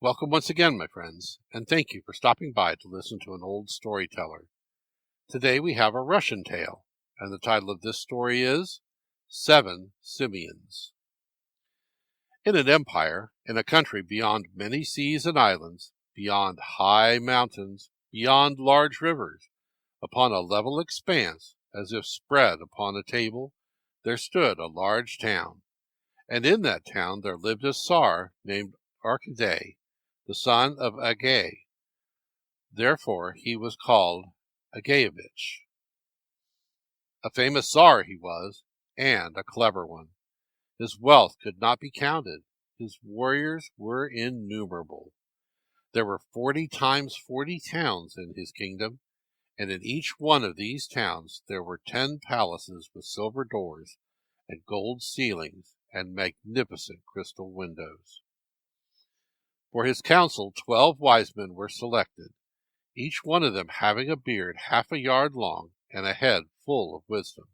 Welcome once again, my friends, and thank you for stopping by to listen to an old storyteller. Today we have a Russian tale, and the title of this story is 7 Simeons. In an empire, in a country beyond many seas and islands, beyond high mountains, beyond large rivers, upon a level expanse, as if spread upon a table, there stood a large town, and in that town there lived a Tzar named Arkady, the son of Agay. Therefore he was called Agayevich. A famous Tzar he was, and a clever one. His wealth could not be counted. His warriors were innumerable. There were 40 times 40 towns in his kingdom, and in each one of these towns there were 10 palaces with silver doors and gold ceilings and magnificent crystal windows. For his council 12 wise men were selected, each one of them having a beard half a yard long and a head full of wisdom.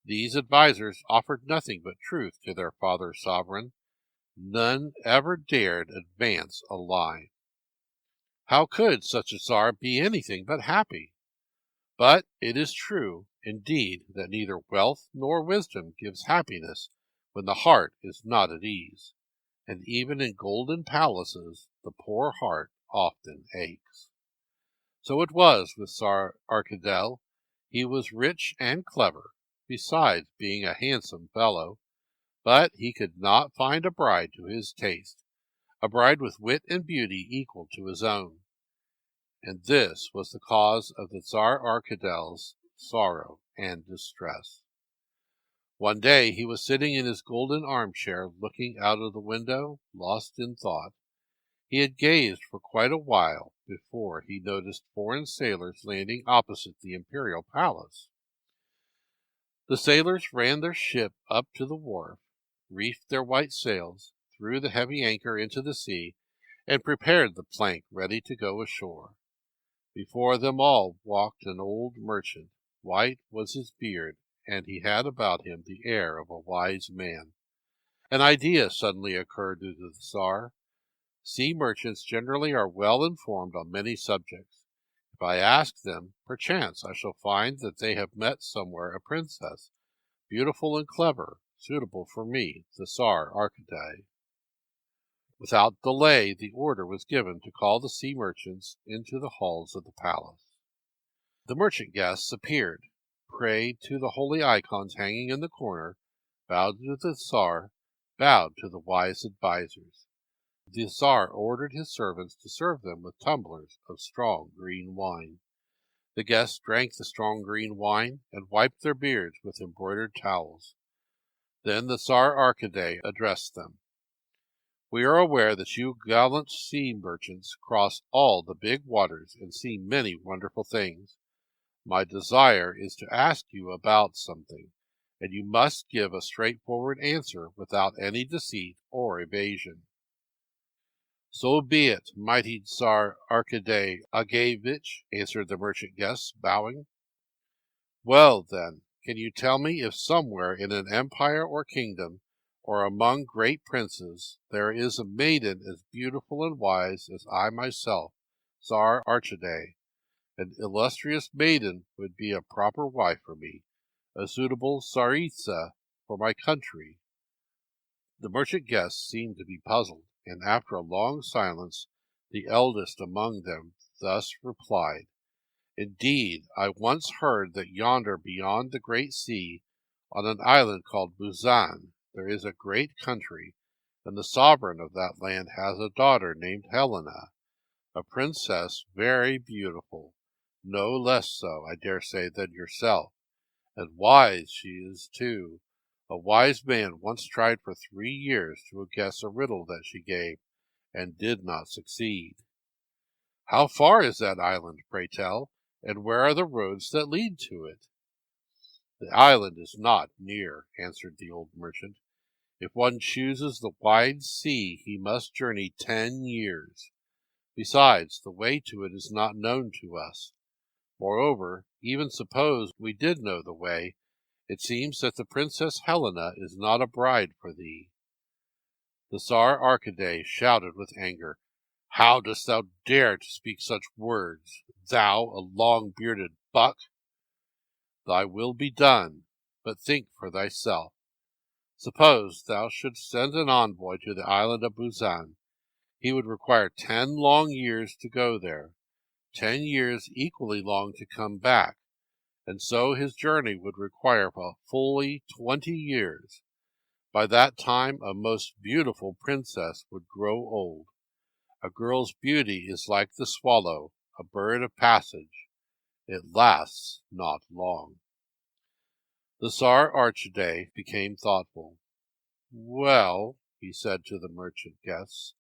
These advisers offered nothing but truth to their father sovereign. None ever dared advance a lie. How could such a Tsar be anything but happy? But it is true, indeed, that neither wealth nor wisdom gives happiness when the heart is not at ease, and even in golden palaces the poor heart often aches. So it was with Tsar Arkady. He was rich and clever, besides being a handsome fellow, but he could not find a bride to his taste, a bride with wit and beauty equal to his own. And this was the cause of the Tsar Arkady's sorrow and distress. One day he was sitting in his golden armchair looking out of the window, lost in thought. He had gazed for quite a while before he noticed foreign sailors landing opposite the imperial palace. The sailors ran their ship up to the wharf, reefed their white sails, threw the heavy anchor into the sea, and prepared the plank ready to go ashore. Before them all walked an old merchant. White was his beard, and he had about him the air of a wise man. An idea suddenly occurred to the Tsar. Sea merchants generally are well informed on many subjects. If I ask them, perchance I shall find that they have met somewhere a princess, beautiful and clever, suitable for me, the Tsar Arkady. Without delay the order was given to call the sea merchants into the halls of the palace. The merchant guests appeared, prayed to the holy icons hanging in the corner, bowed to the Tsar, bowed to the wise advisers. The Tsar ordered his servants to serve them with tumblers of strong green wine. The guests drank the strong green wine and wiped their beards with embroidered towels. Then the Tsar Arkady addressed them. We are aware that you gallant sea merchants cross all the big waters and see many wonderful things. My desire is to ask you about something, and you must give a straightforward answer without any deceit or evasion. So be it, mighty Tsar Arkady Agayevich, answered the merchant guests, bowing. Well, then, can you tell me if somewhere in an empire or kingdom, or among great princes, there is a maiden as beautiful and wise as I myself, Tsar Arkady? An illustrious maiden would be a proper wife for me, a suitable Tsaritsa for my country. The merchant guests seemed to be puzzled, and after a long silence the eldest among them thus replied, Indeed, I once heard that yonder beyond the great sea, on an island called Busan, there is a great country, and the sovereign of that land has a daughter named Helena, a princess very beautiful, no less so, I dare say, than yourself, and wise she is too. A wise man once tried for 3 years to guess a riddle that she gave, and did not succeed. How far is that island, pray tell, and where are the roads that lead to it? The island is not near, answered the old merchant. If one chooses the wide sea, he must journey 10 years. Besides, the way to it is not known to us. Moreover, even suppose we did know the way, it seems that the Princess Helena is not a bride for thee. The Tsar Arkady shouted with anger. How dost thou dare to speak such words, thou, a long-bearded buck? Thy will be done, but think for thyself. Suppose thou shouldst send an envoy to the island of Busan. He would require 10 long years to go there, 10 years equally long to come back, and so his journey would require fully 20 years. By that time a most beautiful princess would grow old. A girl's beauty is like the swallow, a bird of passage. It lasts not long. The Tsar Archidej became thoughtful. Well, he said to the merchant guests,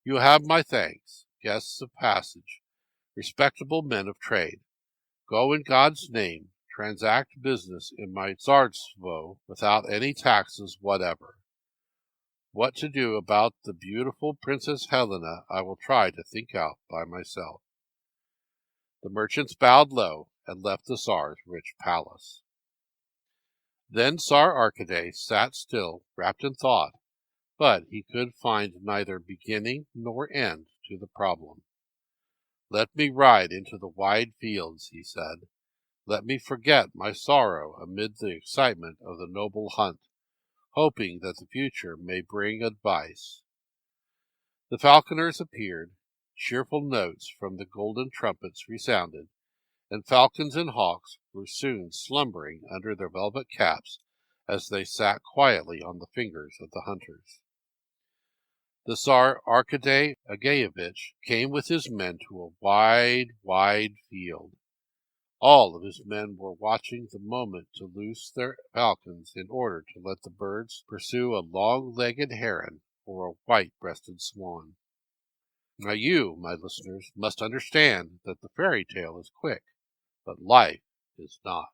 you have my thanks, guests of passage, respectable men of trade. Go in God's name, transact business in my Tsarstvo without any taxes whatever. What to do about the beautiful Princess Helena I will try to think out by myself. The merchants bowed low and left the Tsar's rich palace. Then Tsar Archidej sat still, wrapped in thought, but he could find neither beginning nor end to the problem. Let me ride into the wide fields, he said. Let me forget my sorrow amid the excitement of the noble hunt, hoping that the future may bring advice. The falconers appeared, cheerful notes from the golden trumpets resounded, and falcons and hawks were soon slumbering under their velvet caps as they sat quietly on the fingers of the hunters. The Tsar Archidej Agayevich came with his men to a wide field. All of his men were watching the moment to loose their falcons in order to let the birds pursue a long-legged heron or a white-breasted swan. Now you, my listeners, must understand that the fairy tale is quick, but life is not.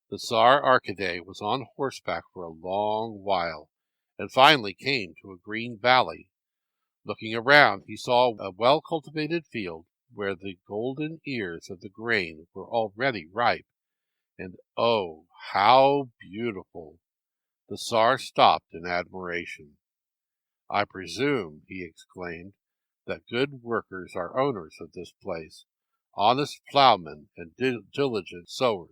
The Tsar Archidej was on horseback for a long while, and finally came to a green valley. Looking around, he saw a well-cultivated field where the golden ears of the grain were already ripe, and oh, how beautiful! The Tsar stopped in admiration. I presume, he exclaimed, that good workers are owners of this place, honest ploughmen and diligent sowers.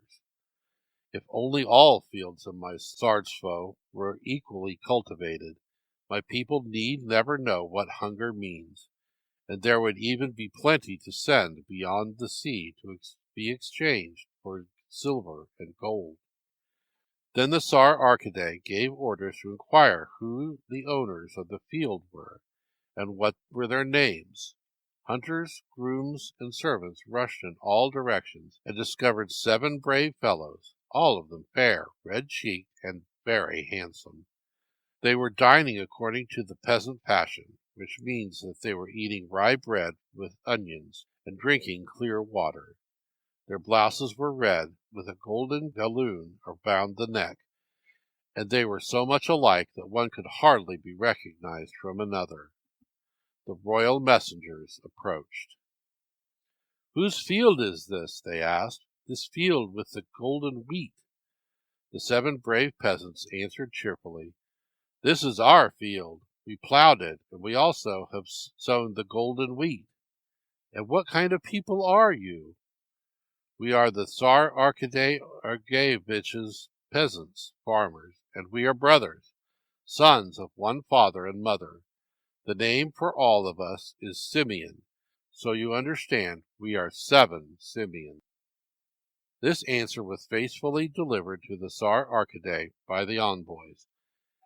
If only all fields of my Tsarstvo were equally cultivated, my people need never know what hunger means, and there would even be plenty to send beyond the sea to be exchanged for silver and gold. Then the Tsar Archidej gave orders to inquire who the owners of the field were, and what were their names. Hunters, grooms, and servants rushed in all directions, and discovered 7 brave fellows, all of them fair, red-cheeked, and very handsome. They were dining according to the peasant fashion, which means that they were eating rye bread with onions and drinking clear water. Their blouses were red, with a golden galloon around the neck, and they were so much alike that one could hardly be recognized from another. The royal messengers approached. "Whose field is this?" they asked, "this field with the golden wheat?" The 7 brave peasants answered cheerfully, "This is our field. We plowed it, and we also have sown the golden wheat." "And what kind of people are you?" "We are the Tsar Archidej Argeyevich's peasants, farmers, and we are brothers, sons of one father and mother. The name for all of us is Simeon, so you understand we are 7 Simeons." This answer was faithfully delivered to the Tsar Archidej by the envoys,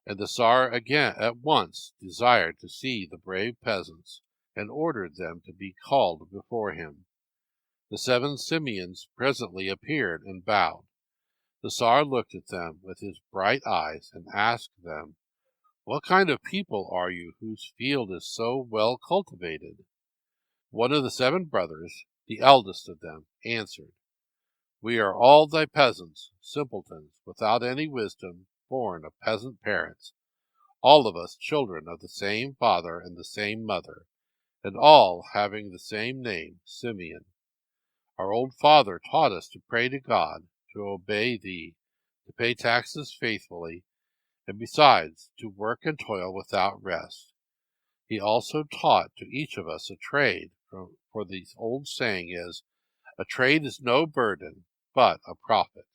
and the Tsar again at once desired to see the brave peasants, and ordered them to be called before him. The 7 Simeons presently appeared and bowed. The Tsar looked at them with his bright eyes and asked them, "What kind of people are you whose field is so well cultivated?" One of the 7 brothers, the eldest of them, answered, "We are all thy peasants, simpletons, without any wisdom, born of peasant parents, all of us children of the same father and the same mother, and all having the same name, Simeon. Our old father taught us to pray to God, to obey thee, to pay taxes faithfully, and besides, to work and toil without rest. He also taught to each of us a trade, for the old saying is, a trade is no burden, but a profit.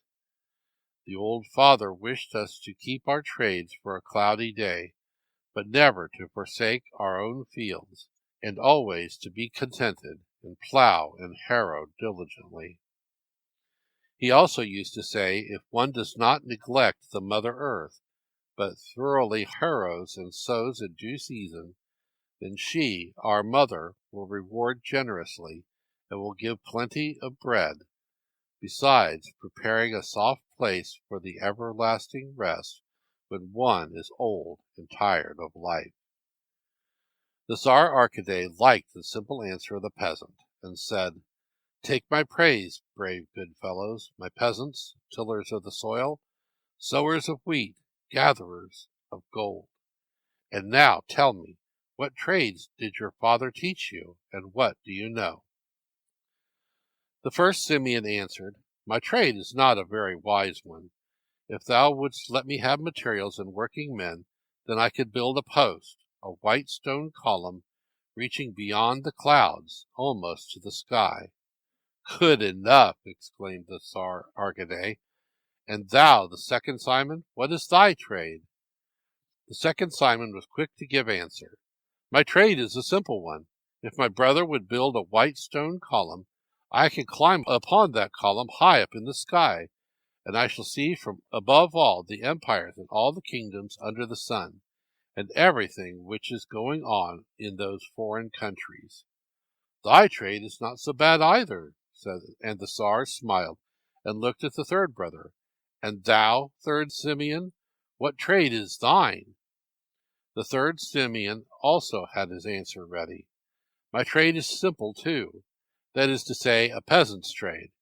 The old father wished us to keep our trades for a cloudy day, but never to forsake our own fields, and always to be contented, and plow and harrow diligently. He also used to say, if one does not neglect the Mother Earth, but thoroughly harrows and sows in due season, then she, our mother, will reward generously, and will give plenty of bread, besides preparing a soft place for the everlasting rest when one is old and tired of life. The Tsar Arcady liked the simple answer of the peasant, and said, "Take my praise, brave good fellows, my peasants, tillers of the soil, sowers of wheat, gatherers of gold. And now tell me, what trades did your father teach you, and what do you know?" The first Simeon answered, "My trade is not a very wise one. If thou wouldst let me have materials and working men, then I could build a post, a white stone column, reaching beyond the clouds, almost to the sky." "Good enough!" exclaimed the Tsar Arcady. "And thou, the second Simon, what is thy trade?" The second Simon was quick to give answer. "My trade is a simple one. If my brother would build a white stone column, I can climb upon that column high up in the sky, and I shall see from above all the empires and all the kingdoms under the sun, and everything which is going on in those foreign countries." "Thy trade is not so bad either," said, and the Tsar smiled and looked at the third brother. "And thou, third Simeon, what trade is thine?" The third Simeon also had his answer ready. "My trade is simple too, that is to say, a peasant's trade.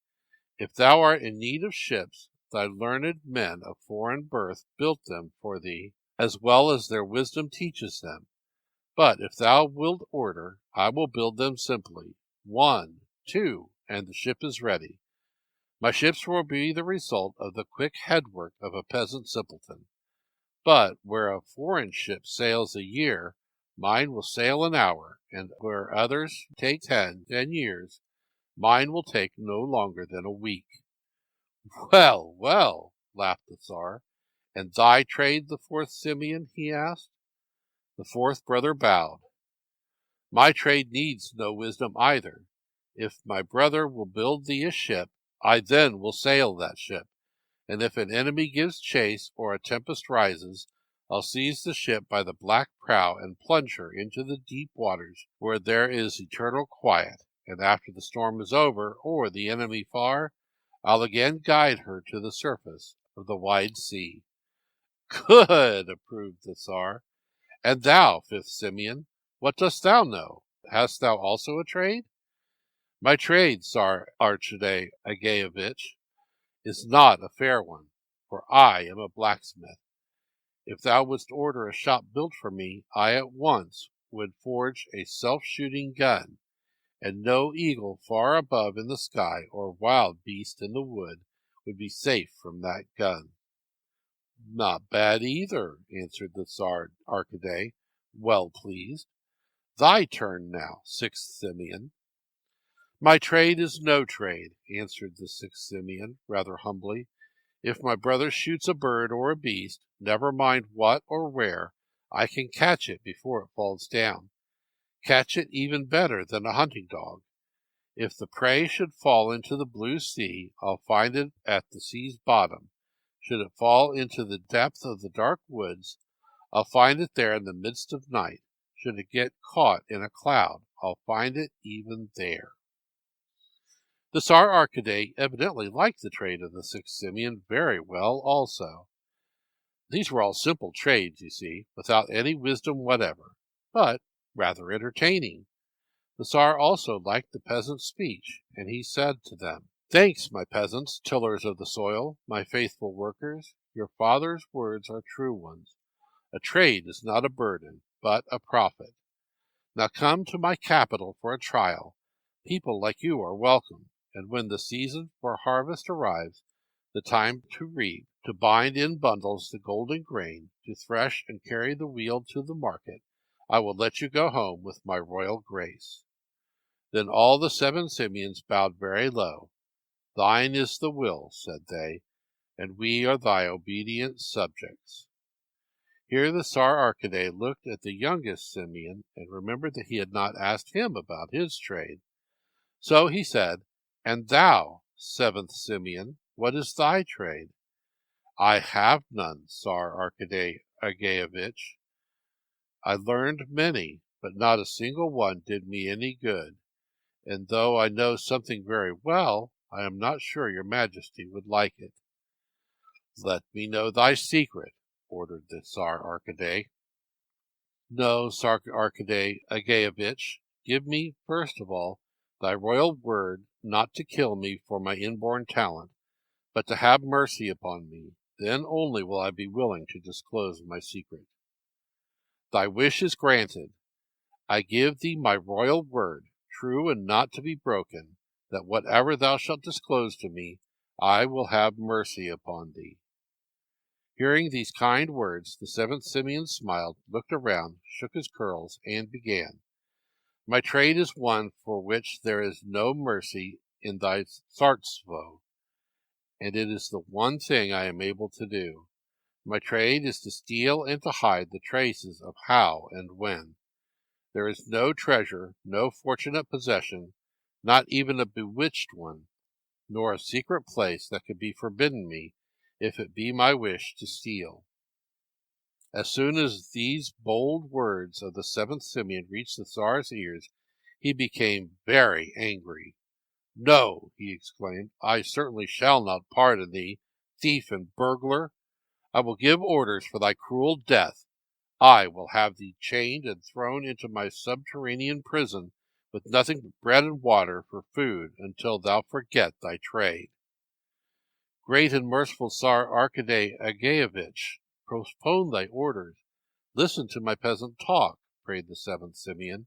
If thou art in need of ships, thy learned men of foreign birth built them for thee, as well as their wisdom teaches them. But if thou wilt order, I will build them simply. 1, 2, and the ship is ready. My ships will be the result of the quick headwork of a peasant simpleton. But where a foreign ship sails a year, mine will sail an hour, and where others take 10 years, mine will take no longer than a week." "Well, well," laughed the Tsar. "And thy trade, the fourth Simeon?" he asked. The fourth brother bowed. "My trade needs no wisdom either. If my brother will build thee a ship, I then will sail that ship. And if an enemy gives chase or a tempest rises, I'll seize the ship by the black prow and plunge her into the deep waters where there is eternal quiet. And after the storm is over, or the enemy far, I'll again guide her to the surface of the wide sea." "Good!" approved the Tsar. "And thou, fifth Simeon, what dost thou know? Hast thou also a trade?" "My trade, Tsar Archidei is not a fair one, for I am a blacksmith. If thou wouldst order a shop built for me, I at once would forge a self-shooting gun, and no eagle far above in the sky or wild beast in the wood would be safe from that gun." "Not bad either," answered the Tsar Arcady, well pleased. "Thy turn now, sixth Simeon." "My trade is no trade," answered the sixth Simeon, rather humbly. "If my brother shoots a bird or a beast, never mind what or where, I can catch it before it falls down. Catch it even better than a hunting dog. If the prey should fall into the blue sea, I'll find it at the sea's bottom. Should it fall into the depth of the dark woods, I'll find it there in the midst of night. Should it get caught in a cloud, I'll find it even there." The Tsar Arcady evidently liked the trade of the sixth Simeon very well also. These were all simple trades, you see, without any wisdom whatever, but rather entertaining. The Tsar also liked the peasant's speech, and he said to them, "Thanks, my peasants, tillers of the soil, my faithful workers. Your father's words are true ones. A trade is not a burden, but a profit. Now come to my capital for a trial. People like you are welcome, and when the season for harvest arrives, the time to reap, to bind in bundles the golden grain, to thresh and carry the wheal to the market, I will let you go home with my royal grace." Then all the 7 Simeons bowed very low. "Thine is the will," said they, "and we are thy obedient subjects." Here the Tsar Archidai looked at the youngest Simeon and remembered that he had not asked him about his trade. So he said, "And thou, 7th Simeon, what is thy trade?" "I have none, Tsar Archidai Agayevich. I learned many, but not a single one did me any good, and though I know something very well, I am not sure your majesty would like it." "Let me know thy secret," ordered the Tsar Archidai. "No, Tsar Archidai Agayevich, give me, first of all, thy royal word not to kill me for my inborn talent, but to have mercy upon me. Then only will I be willing to disclose my secret." "Thy wish is granted. I give thee my royal word, true and not to be broken, that whatever thou shalt disclose to me, I will have mercy upon thee." Hearing these kind words, the 7th Simeon smiled, looked around, shook his curls, and began. "My trade is one for which there is no mercy in thy Tsarstvo, and it is the one thing I am able to do. My trade is to steal and to hide the traces of how and when. There is no treasure, no fortunate possession, not even a bewitched one, nor a secret place that could be forbidden me if it be my wish to steal." As soon as these bold words of the 7th Simeon reached the Tsar's ears, he became very angry. "No," he exclaimed, "I certainly shall not pardon thee, thief and burglar. I will give orders for thy cruel death. I will have thee chained and thrown into my subterranean prison, with nothing but bread and water for food until thou forget thy trade." "Great and merciful Tsar Archidai Agayevich, postpone thy orders. Listen to my peasant talk," prayed the 7th Simeon.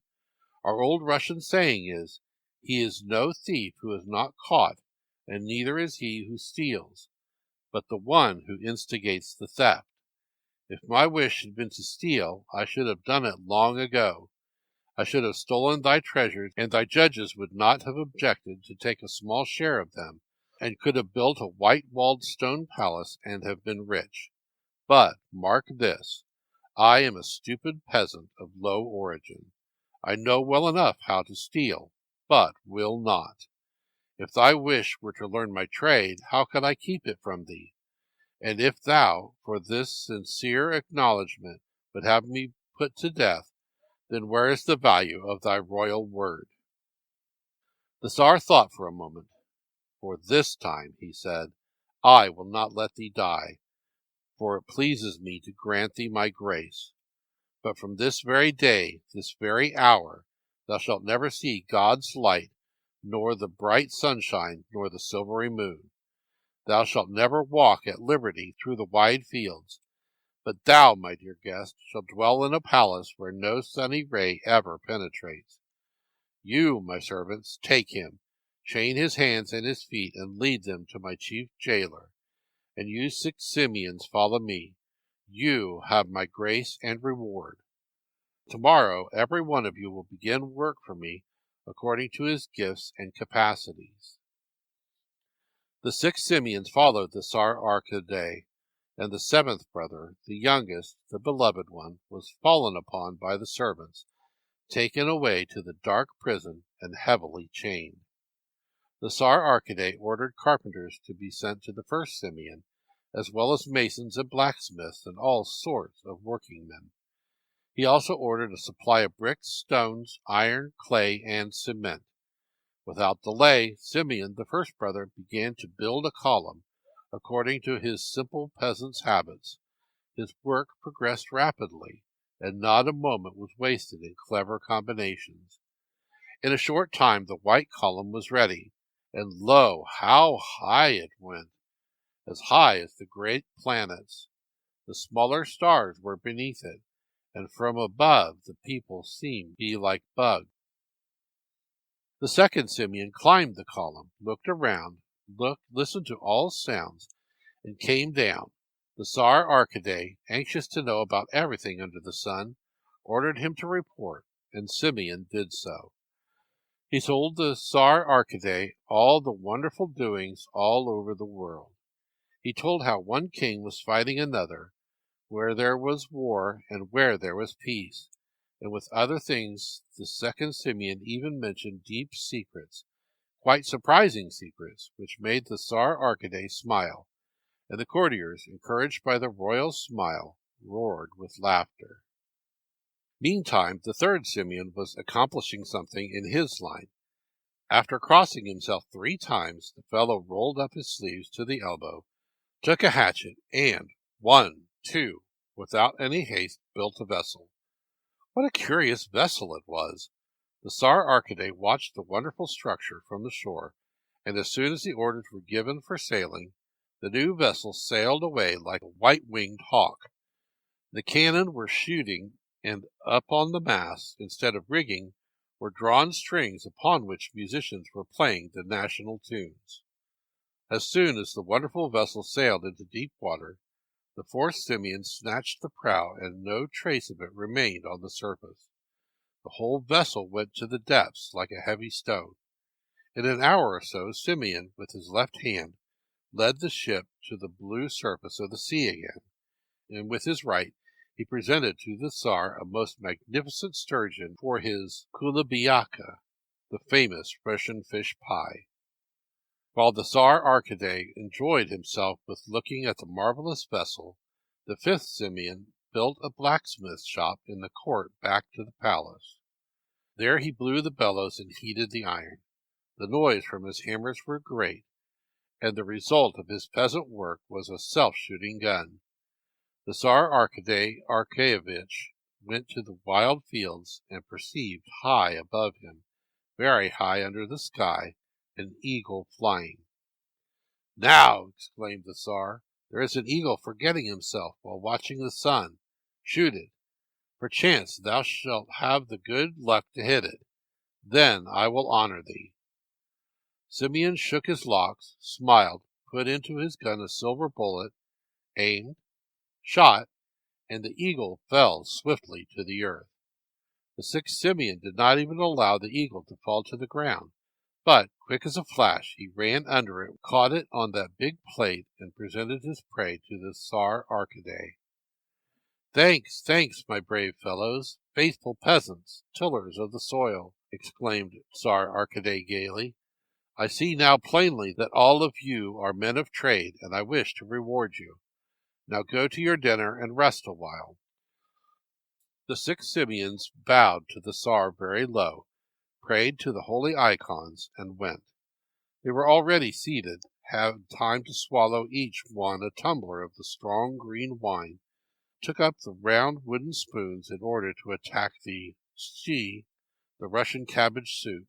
"Our old Russian saying is, 'He is no thief who is not caught, and neither is he who steals, but the one who instigates the theft.' If my wish had been to steal, I should have done it long ago. I should have stolen thy treasures, and thy judges would not have objected to take a small share of them, and could have built a white-walled stone palace and have been rich. But, mark this, I am a stupid peasant of low origin. I know well enough how to steal, but will not. If thy wish were to learn my trade, how could I keep it from thee? And if thou, for this sincere acknowledgment, would have me put to death, then where is the value of thy royal word?" The Tsar thought for a moment. "For this time," he said, "I will not let thee die, for it pleases me to grant thee my grace. But from this very day, this very hour, thou shalt never see God's light, nor the bright sunshine, nor the silvery moon. Thou shalt never walk at liberty through the wide fields, but thou, my dear guest, shalt dwell in a palace where no sunny ray ever penetrates. You, my servants, take him, chain his hands and his feet, and lead them to my chief jailer. And you 6 Simeons follow me. You have my grace and reward. Tomorrow every one of you will begin work for me according to his gifts and capacities." The 6 Simeons followed the Tsar Archidai, and the 7th brother, the youngest, the beloved one, was fallen upon by the servants, taken away to the dark prison, and heavily chained. The Tsar Archidai ordered carpenters to be sent to the 1st Simeon, as well as masons and blacksmiths and all sorts of working men. He also ordered a supply of bricks, stones, iron, clay, and cement. Without delay, Simeon, the 1st brother, began to build a column, according to his simple peasant's habits. His work progressed rapidly, and not a moment was wasted in clever combinations. In a short time the white column was ready, and lo, how high it went! As high as the great planets. The smaller stars were beneath it, and from above the people seemed to be like bugs. The 2nd Simeon climbed the column, looked around, listened to all sounds, and came down. The Tsar Archidai, anxious to know about everything under the sun, ordered him to report, and Simeon did so. He told the Tsar Arcady all the wonderful doings all over the world. He told how one king was fighting another, where there was war and where there was peace. And with other things, the second Simeon even mentioned deep secrets, quite surprising secrets, which made the Tsar Arcady smile, and the courtiers, encouraged by the royal smile, roared with laughter. Meantime, the third Simeon was accomplishing something in his line. After crossing himself 3 times, the fellow rolled up his sleeves to the elbow, took a hatchet, and 1, 2, without any haste, built a vessel. What a curious vessel it was! The Tsar Arcady watched the wonderful structure from the shore, and as soon as the orders were given for sailing, the new vessel sailed away like a white-winged hawk. The cannon were shooting, and up on the mast, instead of rigging, were drawn strings upon which musicians were playing the national tunes. As soon as the wonderful vessel sailed into deep water, the fourth Simeon snatched the prow, and no trace of it remained on the surface. The whole vessel went to the depths like a heavy stone. In an hour or so, Simeon, with his left hand, led the ship to the blue surface of the sea again, and with his right he presented to the Tsar a most magnificent sturgeon for his kulebiaka, the famous Russian fish pie. While the Tsar Arcady enjoyed himself with looking at the marvelous vessel, the fifth Simeon built a blacksmith shop in the court back to the palace. There he blew the bellows and heated the iron. The noise from his hammers were great, and the result of his peasant work was a self-shooting gun. The Tsar Arcady Arkadyevitch went to the wild fields and perceived high above him, very high under the sky, an eagle flying. "Now," exclaimed the Tsar, "there is an eagle forgetting himself while watching the sun. Shoot it. Perchance thou shalt have the good luck to hit it. Then I will honor thee." Simeon shook his locks, smiled, put into his gun a silver bullet, aimed, shot, and the eagle fell swiftly to the earth. The sixth Simeon did not even allow the eagle to fall to the ground, but, quick as a flash, he ran under it, caught it on that big plate, and presented his prey to the Tsar Arcady. "Thanks, thanks, my brave fellows, faithful peasants, tillers of the soil," exclaimed Tsar Arcady gaily. "I see now plainly that all of you are men of trade, and I wish to reward you. Now go to your dinner and rest a while." The 6 Simeons bowed to the Tsar very low, prayed to the holy icons, and went. They were already seated, had time to swallow each one a tumbler of the strong green wine, took up the round wooden spoons in order to attack the shi, the Russian cabbage soup,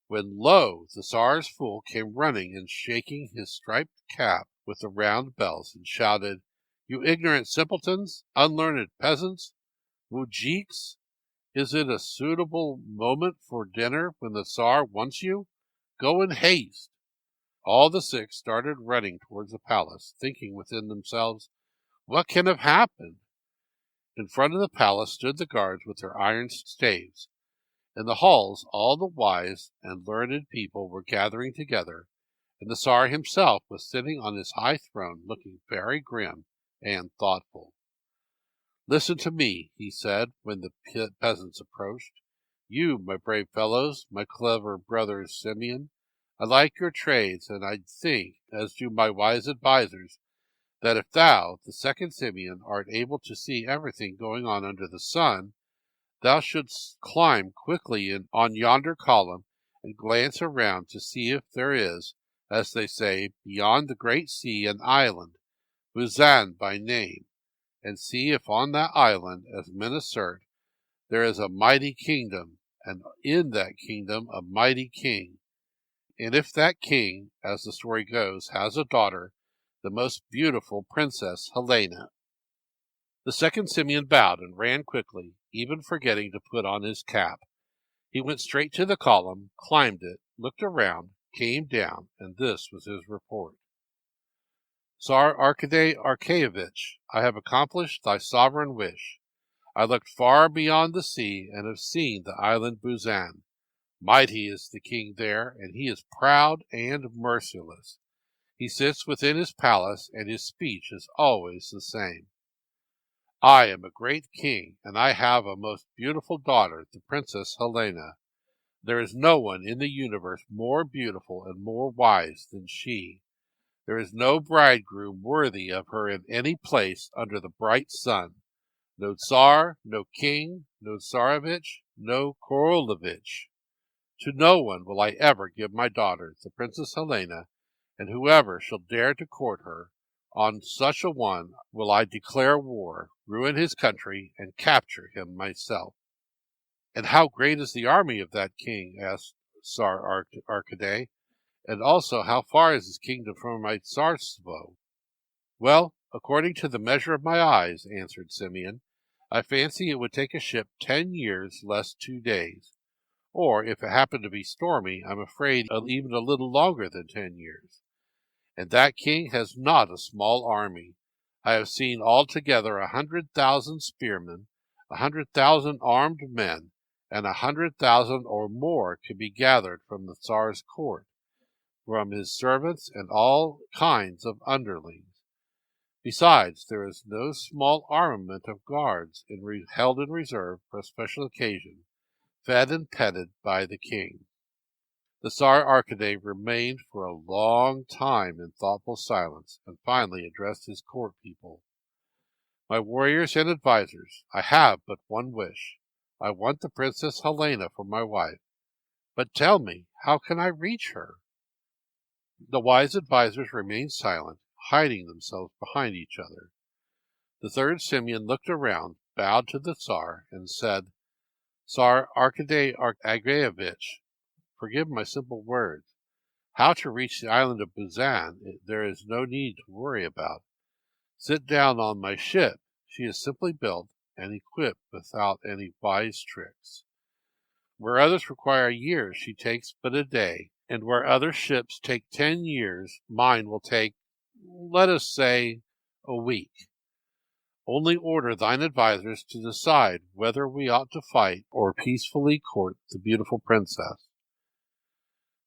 when lo! The Tsar's fool came running and shaking his striped cap with the round bells, and shouted, "You ignorant simpletons, unlearned peasants, moujiks, is it a suitable moment for dinner when the Tsar wants you? Go in haste." All the 6 started running towards the palace, thinking within themselves, "What can have happened?" In front of the palace stood the guards with their iron staves. In the halls all the wise and learned people were gathering together, and the Tsar himself was sitting on his high throne looking very grim and thoughtful. "Listen to me," he said when the peasants approached. "You, my brave fellows, my clever brother Simeon, I like your trades, and I think, as do my wise advisers, that if thou, the second Simeon, art able to see everything going on under the sun, thou shouldst climb quickly on yonder column and glance around to see if there is, as they say, beyond the great sea an island, Busan by name, and see if on that island, as men assert, there is a mighty kingdom, and in that kingdom a mighty king. And if that king, as the story goes, has a daughter, the most beautiful Princess Helena." The second Simeon bowed and ran quickly, even forgetting to put on his cap. He went straight to the column, climbed it, looked around, came down, and this was his report. "Tsar Arcady Arkadyevitch, I have accomplished thy sovereign wish. I looked far beyond the sea and have seen the island Busan. Mighty is the king there, and he is proud and merciless. He sits within his palace, and his speech is always the same. I am a great king, and I have a most beautiful daughter, the Princess Helena. There is no one in the universe more beautiful and more wise than she. There is no bridegroom worthy of her in any place under the bright sun. No Tzar, no king, no Tsarevich, no Korolovich. To no one will I ever give my daughter, the Princess Helena, and whoever shall dare to court her, on such a one will I declare war, ruin his country, and capture him myself. And how great is the army of that king? Asked Tsar Arkady. And also, how far is his kingdom from my Tsarstvo? Well, according to the measure of my eyes, answered Simeon, I fancy it would take a ship 10 years less 2 days. Or, if it happened to be stormy, I'm afraid even a little longer than 10 years. And that king has not a small army. I have seen altogether 100,000 spearmen, 100,000 armed men, and 100,000 or more could be gathered from the Tsar's court, from his servants and all kinds of underlings. Besides, there is no small armament of guards held in reserve for a special occasion, fed and petted by the king. The Tsar Arkady remained for a long time in thoughtful silence, and finally addressed his court people. My warriors and advisers, I have but one wish. I want the Princess Helena for my wife. But tell me, how can I reach her? The wise advisers remained silent, hiding themselves behind each other. The third Simeon looked around, bowed to the Tsar, and said, Tsar Arkady Andreevich, forgive my simple words. How to reach the island of Busan there is no need to worry about. Sit down on my ship. She is simply built and equipped without any wise tricks. Where others require years, she takes but a day, and where other ships take 10 years, mine will take, let us say, a week. Only order thine advisers to decide whether we ought to fight or peacefully court the beautiful princess.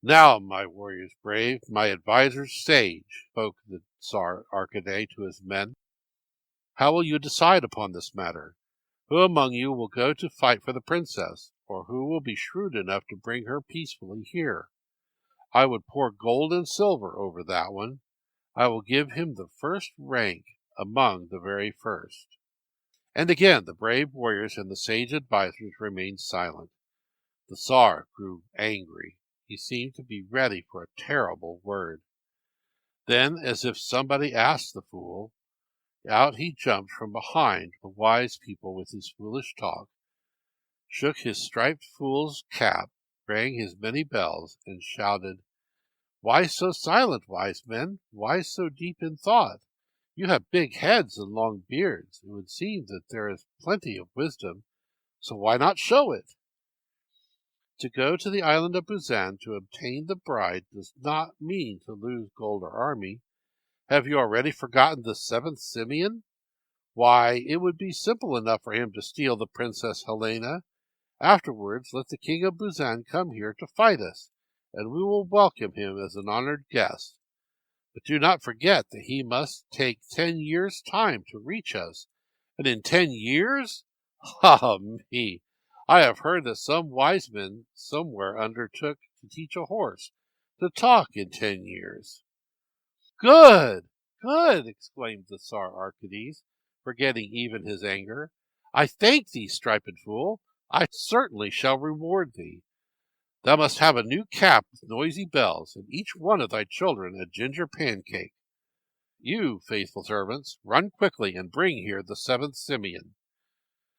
Now, my warriors brave, my advisers sage, spoke the Tsar Arkady to his men. How will you decide upon this matter? Who among you will go to fight for the princess, or who will be shrewd enough to bring her peacefully here? I would pour gold and silver over that one. I will give him the first rank among the very first. And again the brave warriors and the sage advisers remained silent. The Tsar grew angry. He seemed to be ready for a terrible word. Then, as if somebody asked the fool, out he jumped from behind the wise people with his foolish talk, shook his striped fool's cap, rang his many bells, and shouted, Why so silent, wise men? Why so deep in thought? You have big heads and long beards. It would seem that there is plenty of wisdom, so why not show it? To go to the island of Busan to obtain the bride does not mean to lose gold or army. Have you already forgotten the seventh Simeon? Why, it would be simple enough for him to steal the Princess Helena. Afterwards, let the king of Busan come here to fight us, and we will welcome him as an honored guest. But do not forget that he must take 10 years' time to reach us. And in 10 years? Ah, me! I have heard that some wise men somewhere undertook to teach a horse to talk in 10 years. Good! Good! Exclaimed the Tsar Arcades, forgetting even his anger. I thank thee, striped fool. I certainly shall reward thee. Thou must have a new cap with noisy bells, and each one of thy children a ginger pancake. You, faithful servants, run quickly and bring here the seventh Simeon.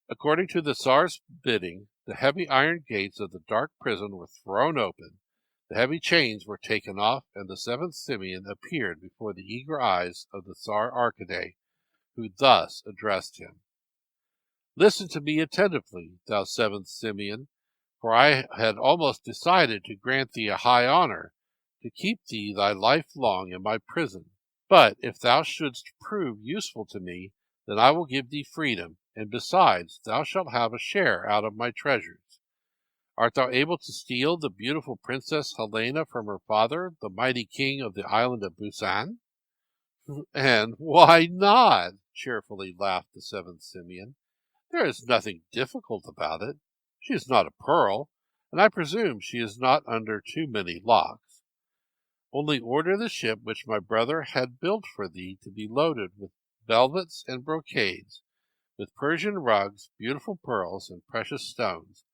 According to the Tsar's bidding, the heavy iron gates of the dark prison were thrown open, the heavy chains were taken off, and the seventh Simeon appeared before the eager eyes of the Tsar Arkady, who thus addressed him. Listen to me attentively, thou seventh Simeon, for I had almost decided to grant thee a high honor, to keep thee thy life long in my prison. But if thou shouldst prove useful to me, then I will give thee freedom, and besides, thou shalt have a share out of my treasures. Art thou able to steal the beautiful Princess Helena from her father, the mighty king of the island of Busan?" "And why not?" cheerfully laughed the seventh Simeon. "There is nothing difficult about it. She is not a pearl, and I presume she is not under too many locks. Only order the ship which my brother had built for thee to be loaded with velvets and brocades, with Persian rugs, beautiful pearls, and precious stones,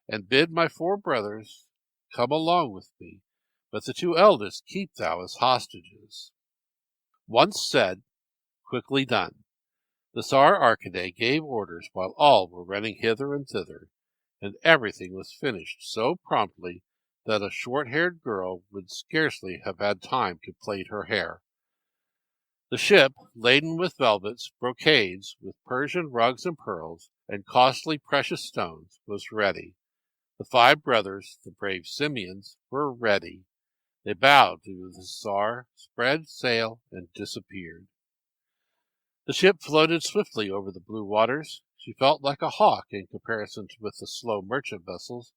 and bid my 4 brothers come along with me, but the 2 eldest keep thou as hostages." Once said, quickly done. The Tsar Arcady gave orders while all were running hither and thither, and everything was finished so promptly that a short-haired girl would scarcely have had time to plait her hair. The ship, laden with velvets, brocades, with Persian rugs and pearls, and costly precious stones, was ready. The 5 brothers, the brave Simeons, were ready. They bowed to the Tsar, spread sail, and disappeared. The ship floated swiftly over the blue waters. She felt like a hawk in comparison with the slow merchant vessels,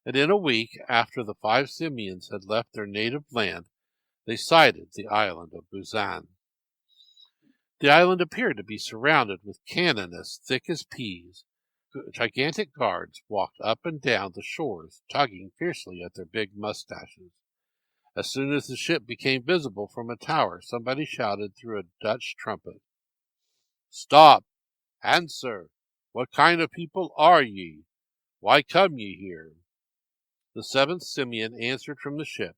and in a week after the 5 Simeons had left their native land, they sighted the island of Busan. The island appeared to be surrounded with cannon as thick as peas. Gigantic guards walked up and down the shores, tugging fiercely at their big mustaches. As soon as the ship became visible from a tower, somebody shouted through a Dutch trumpet, "Stop! Answer! What kind of people are ye? Why come ye here?" The 7th Simeon answered from the ship,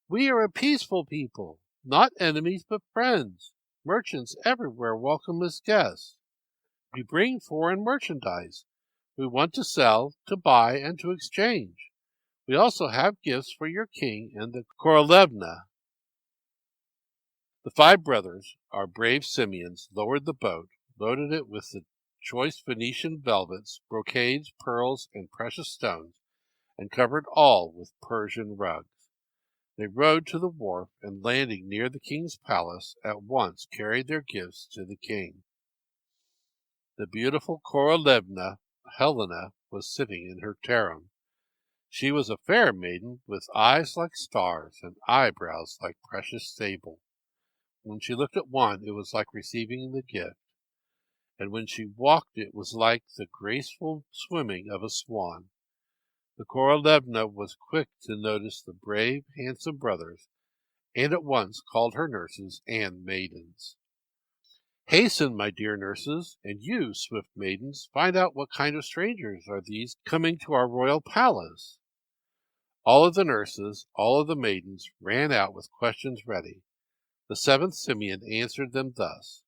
"We are a peaceful people, not enemies but friends. Merchants everywhere welcome as guests. We bring foreign merchandise. We want to sell, to buy, and to exchange. We also have gifts for your king and the Korolevna." The 5 brothers, our brave Simeons, lowered the boat, loaded it with the choice Venetian velvets, brocades, pearls, and precious stones, and covered all with Persian rugs. They rowed to the wharf, and landing near the king's palace, at once carried their gifts to the king. The beautiful Korolevna, Helena, was sitting in her harem. She was a fair maiden, with eyes like stars and eyebrows like precious sable. When she looked at one, it was like receiving the gift, and when she walked it was like the graceful swimming of a swan. The Korolevna was quick to notice the brave, handsome brothers, and at once called her nurses and maidens. "Hasten, my dear nurses, and you, swift maidens, find out what kind of strangers are these coming to our royal palace." All of the nurses, all of the maidens, ran out with questions ready. The 7th Simeon answered them thus: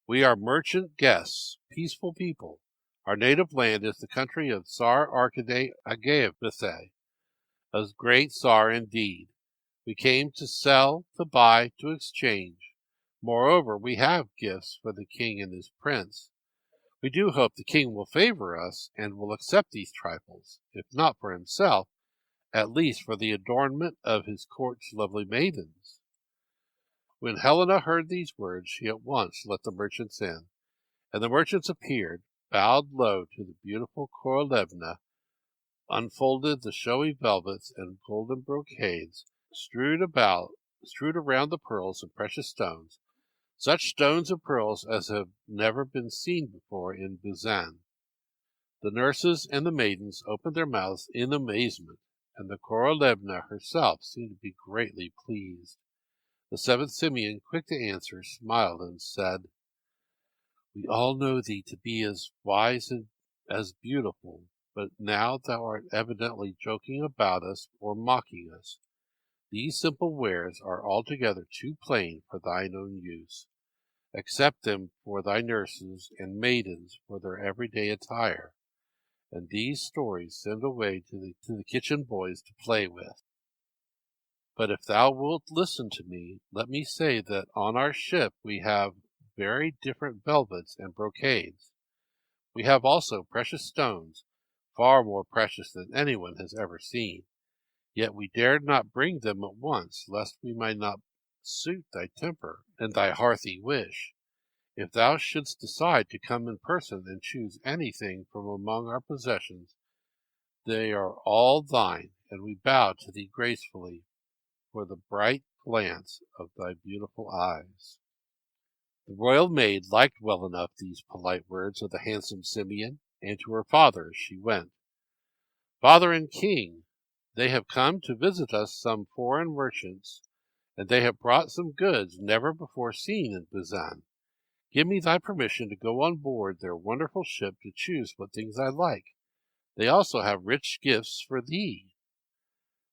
"We are merchant guests, peaceful people. Our native land is the country of Tzar Arcady Agayevithe, a great Tsar indeed. We came to sell, to buy, to exchange. Moreover, we have gifts for the king and his prince. We do hope the king will favor us and will accept these trifles, if not for himself, at least for the adornment of his court's lovely maidens." When Helena heard these words, she at once let the merchants in, and the merchants appeared, bowed low to the beautiful Korolevna, unfolded the showy velvets and golden brocades, strewed around the pearls and precious stones, such stones and pearls as have never been seen before in Busan. The nurses and the maidens opened their mouths in amazement, and the Korolevna herself seemed to be greatly pleased. The 7th Simeon, quick to answer, smiled and said, "We all know thee to be as wise as beautiful, but now thou art evidently joking about us or mocking us. These simple wares are altogether too plain for thine own use. Accept them for thy nurses and maidens for their everyday attire, and these stories send away to the kitchen boys to play with. But if thou wilt listen to me, let me say that on our ship we have very different velvets and brocades. We have also precious stones, far more precious than anyone has ever seen. Yet we dared not bring them at once, lest we might not suit thy temper and thy hearty wish. If thou shouldst decide to come in person and choose anything from among our possessions, they are all thine, and we bow to thee gracefully for the bright glance of thy beautiful eyes." The royal maid liked well enough these polite words of the handsome Simeon, and to her father she went. "Father and king, they have come to visit us some foreign merchants, and they have brought some goods never before seen in Busan. Give me thy permission to go on board their wonderful ship to choose what things I like. They also have rich gifts for thee."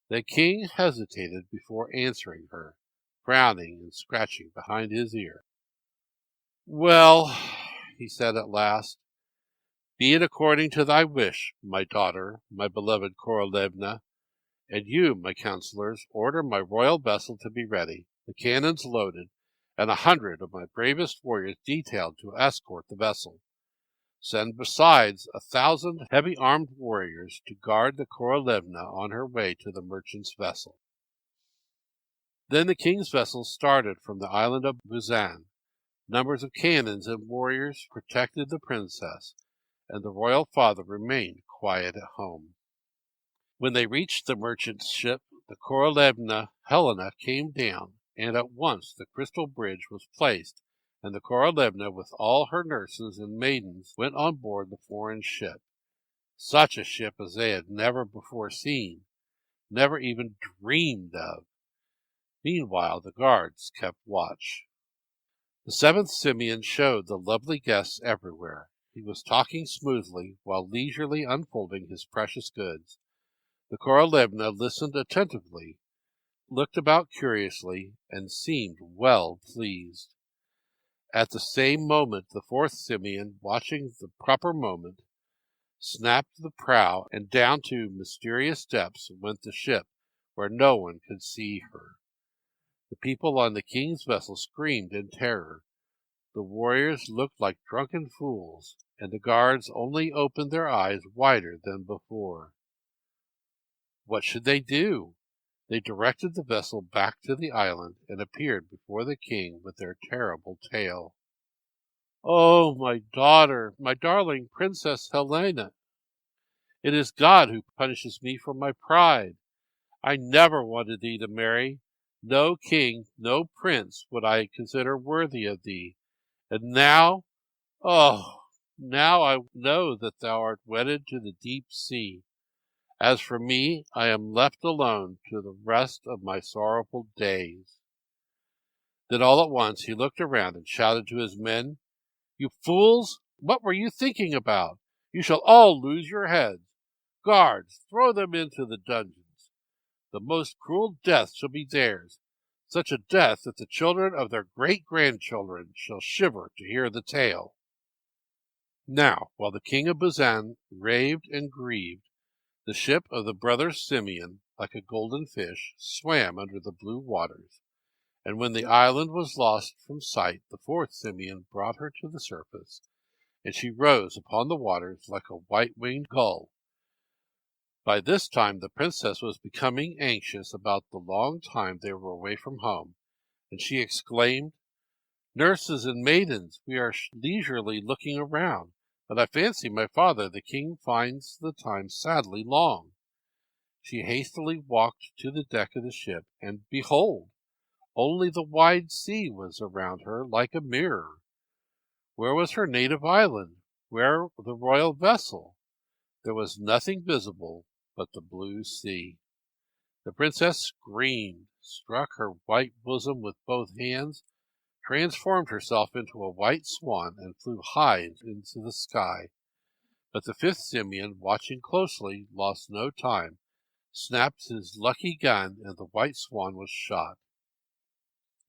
The king hesitated before answering her, frowning and scratching behind his ear. "Well," he said at last, "be it according to thy wish, my daughter, my beloved Korolevna. And you, my counselors, order my royal vessel to be ready, the cannons loaded, and 100 of my bravest warriors detailed to escort the vessel. Send besides 1,000 heavy-armed warriors to guard the Korolevna on her way to the merchant's vessel." Then the king's vessel started from the island of Busan. Numbers of cannons and warriors protected the princess, and the royal father remained quiet at home. When they reached the merchant's ship, the Korolevna Helena came down, and at once the crystal bridge was placed, and the Korolevna with all her nurses and maidens went on board the foreign ship. Such a ship as they had never before seen, never even dreamed of. Meanwhile the guards kept watch. The seventh Simeon showed the lovely guests everywhere. He was talking smoothly while leisurely unfolding his precious goods. The Korolevna listened attentively, looked about curiously, and seemed well pleased. At the same moment the fourth Simeon, watching the proper moment, snapped the prow, and down to mysterious depths went the ship, where no one could see her. The people on the king's vessel screamed in terror. The warriors looked like drunken fools, and the guards only opened their eyes wider than before. What should they do? They directed the vessel back to the island and appeared before the king with their terrible tale. "Oh, my daughter, my darling Princess Helena! It is God who punishes me for my pride. I never wanted thee to marry. No king, no prince would I consider worthy of thee. And now, now I know that thou art wedded to the deep sea. As for me, I am left alone to the rest of my sorrowful days." Then all at once he looked around and shouted to his men, "You fools! What were you thinking about? You shall all lose your heads. Guards, throw them into the dungeons. The most cruel death shall be theirs, such a death that the children of their great-grandchildren shall shiver to hear the tale." Now, while the king of Busan raved and grieved, the ship of the brothers Simeon, like a golden fish, swam under the blue waters, and when the island was lost from sight, the fourth Simeon brought her to the surface, and she rose upon the waters like a white-winged gull. By this time the princess was becoming anxious about the long time they were away from home, and she exclaimed, "Nurses and maidens, we are leisurely looking around, but I fancy my father the king finds the time sadly long." She hastily walked to the deck of the ship, and behold, only the wide sea was around her like a mirror. Where was her native island? Where the royal vessel? There was nothing visible but the blue sea. The princess screamed, struck her white bosom with both hands, transformed herself into a white swan, and flew high into the sky. But the fifth Simeon, watching closely, lost no time, snapped his lucky gun, and the white swan was shot.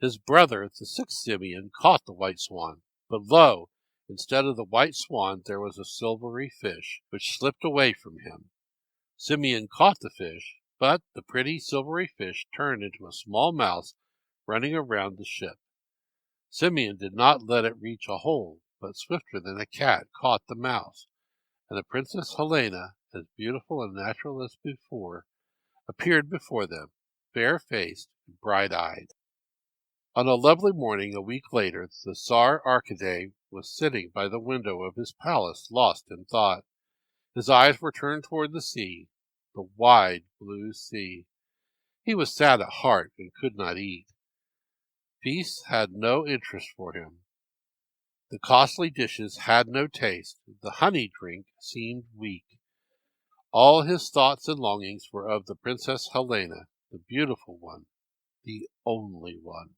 His brother, the sixth Simeon, caught the white swan, but lo! Instead of the white swan there was a silvery fish, which slipped away from him. Simeon caught the fish, but the pretty silvery fish turned into a small mouse running around the ship. Simeon did not let it reach a hole, but swifter than a cat caught the mouse, and the Princess Helena, as beautiful and natural as before, appeared before them, fair-faced and bright-eyed. On a lovely morning a week later, the Tsar Arkady was sitting by the window of his palace, lost in thought. His eyes were turned toward the sea, the wide blue sea. He was sad at heart and could not eat. Feasts had no interest for him. The costly dishes had no taste. The honey drink seemed weak. All his thoughts and longings were of the Princess Helena, the beautiful one, the only one.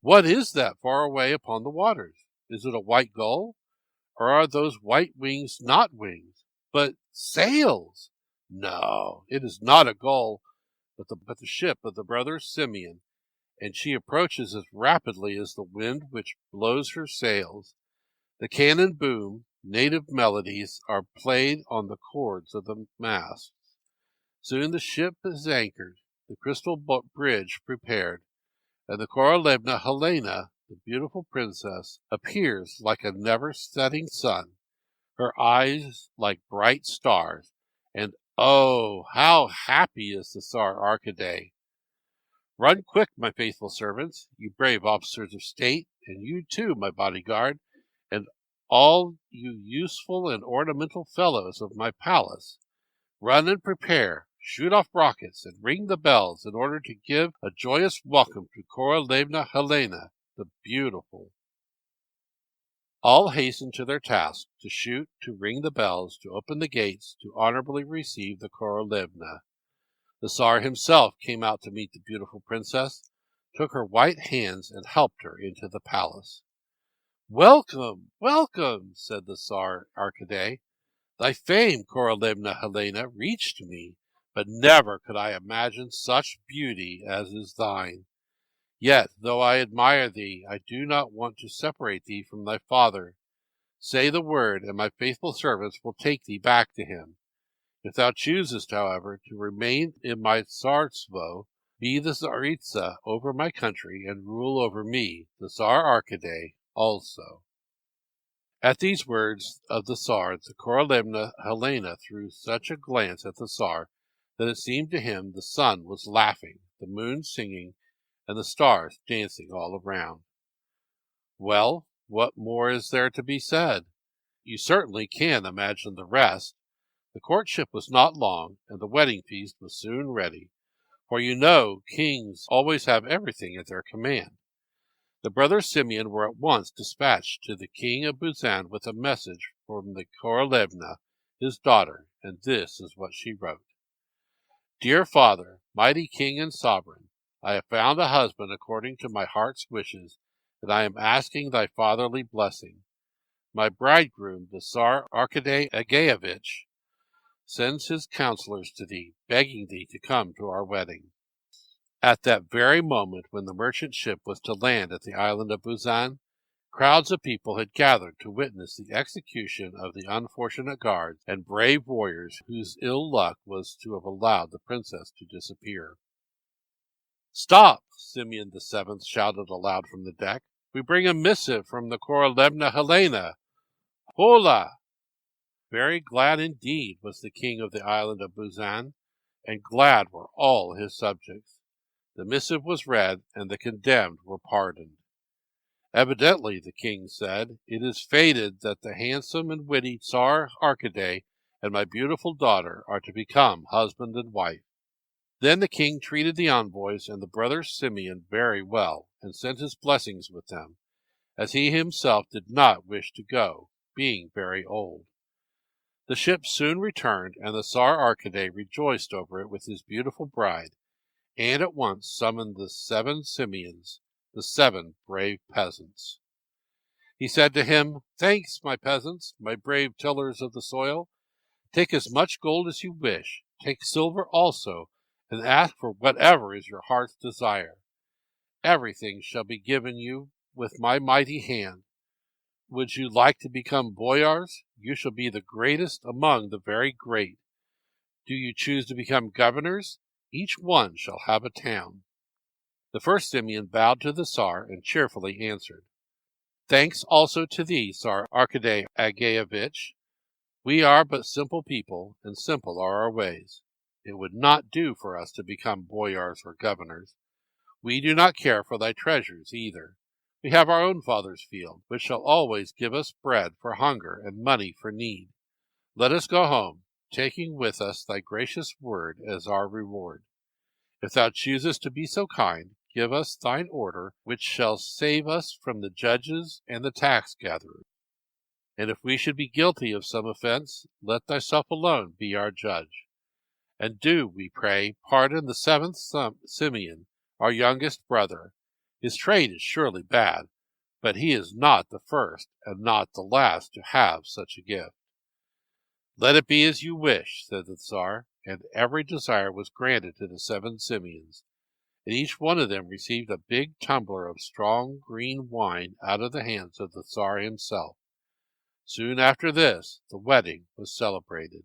What is that far away upon the waters? Is it a white gull? Or are those white wings not wings, but sails? No, it is not a gull, but the ship of the brother Simeon, and she approaches as rapidly as the wind which blows her sails. The cannon boom, native melodies are played on the chords of the masts. Soon the ship is anchored, the crystal bridge prepared, and the Korolevna Helena, the beautiful princess, appears like a never-setting sun, her eyes like bright stars, and oh, how happy is the Tsar Arkady! Run quick, my faithful servants, you brave officers of state, and you too, my bodyguard, and all you useful and ornamental fellows of my palace. Run and prepare, shoot off rockets, and ring the bells in order to give a joyous welcome to Korolevna Helena, the beautiful. All hastened to their task, to shoot, to ring the bells, to open the gates, to honorably receive the Korolevna. The Tsar himself came out to meet the beautiful princess, took her white hands, and helped her into the palace. "Welcome, welcome," said the Tsar Arkady. "Thy fame, Korolevna Helena, reached me, but never could I imagine such beauty as is thine. Yet, though I admire thee, I do not want to separate thee from thy father. Say the word, and my faithful servants will take thee back to him. If thou choosest, however, to remain in my Tsarstvo, be the Tsaritsa over my country, and rule over me, the Tsar Arkady, also." At these words of the Tsar, the Korolevna Helena threw such a glance at the Tsar that it seemed to him the sun was laughing, the moon singing, and the stars dancing all around. Well, what more is there to be said? You certainly can imagine the rest. The courtship was not long, and the wedding feast was soon ready, for you know kings always have everything at their command. The brothers Simeon were at once dispatched to the king of Busan with a message from the Korolevna, his daughter, and this is what she wrote. "Dear father, mighty king and sovereign, I have found a husband according to my heart's wishes, and I am asking thy fatherly blessing. My bridegroom, the Tsar Arkady Agayevich, sends his counselors to thee, begging thee to come to our wedding." At that very moment when the merchant ship was to land at the island of Busan, crowds of people had gathered to witness the execution of the unfortunate guards and brave warriors whose ill luck was to have allowed the princess to disappear. "Stop!" Simeon the Seventh shouted aloud from the deck. "We bring a missive from the Korolevna Helena. Hola!" Very glad indeed was the king of the island of Busan, and glad were all his subjects. The missive was read, and the condemned were pardoned. "Evidently," the king said, "it is fated that the handsome and witty Tsar Arkady and my beautiful daughter are to become husband and wife." Then the king treated the envoys and the brothers Simeon very well, and sent his blessings with them, as he himself did not wish to go, being very old. The ship soon returned, and the Tsar Arkady rejoiced over it with his beautiful bride, and at once summoned the 7 Simeons, the 7 brave peasants. He said to him, "Thanks, my peasants, my brave tillers of the soil. Take as much gold as you wish. Take silver also, and ask for whatever is your heart's desire. Everything shall be given you with my mighty hand. Would you like to become boyars? You shall be the greatest among the very great. Do you choose to become governors? Each one shall have a town." The first Simeon bowed to the Tsar and cheerfully answered, "Thanks also to thee, Tsar Arkady Agayevich. We are but simple people, and simple are our ways. It would not do for us to become boyars or governors. We do not care for thy treasures either. We have our own father's field, which shall always give us bread for hunger and money for need. Let us go home, taking with us thy gracious word as our reward. If thou choosest to be so kind, give us thine order, which shall save us from the judges and the tax gatherers. And if we should be guilty of some offense, let thyself alone be our judge. And do, we pray, pardon the seventh Simeon, our youngest brother. His trade is surely bad, but he is not the first and not the last to have such a gift. Let it be as you wish, said the Tzar, and every desire was granted to the 7 Simeons, and each one of them received a big tumbler of strong green wine out of the hands of the Tzar himself. Soon after this, the wedding was celebrated.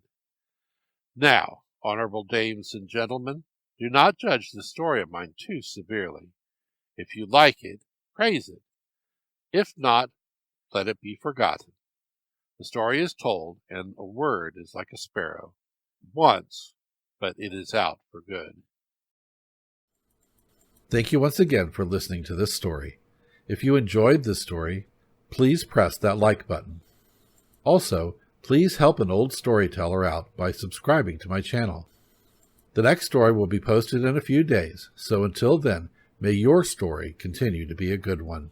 Now, honorable dames and gentlemen, do not judge this story of mine too severely. If you like it, praise it. If not, let it be forgotten. The story is told, and a word is like a sparrow. Once, but it is out for good. Thank you once again for listening to this story. If you enjoyed this story, please press that like button. Also, please help an old storyteller out by subscribing to my channel. The next story will be posted in a few days, so until then, may your story continue to be a good one.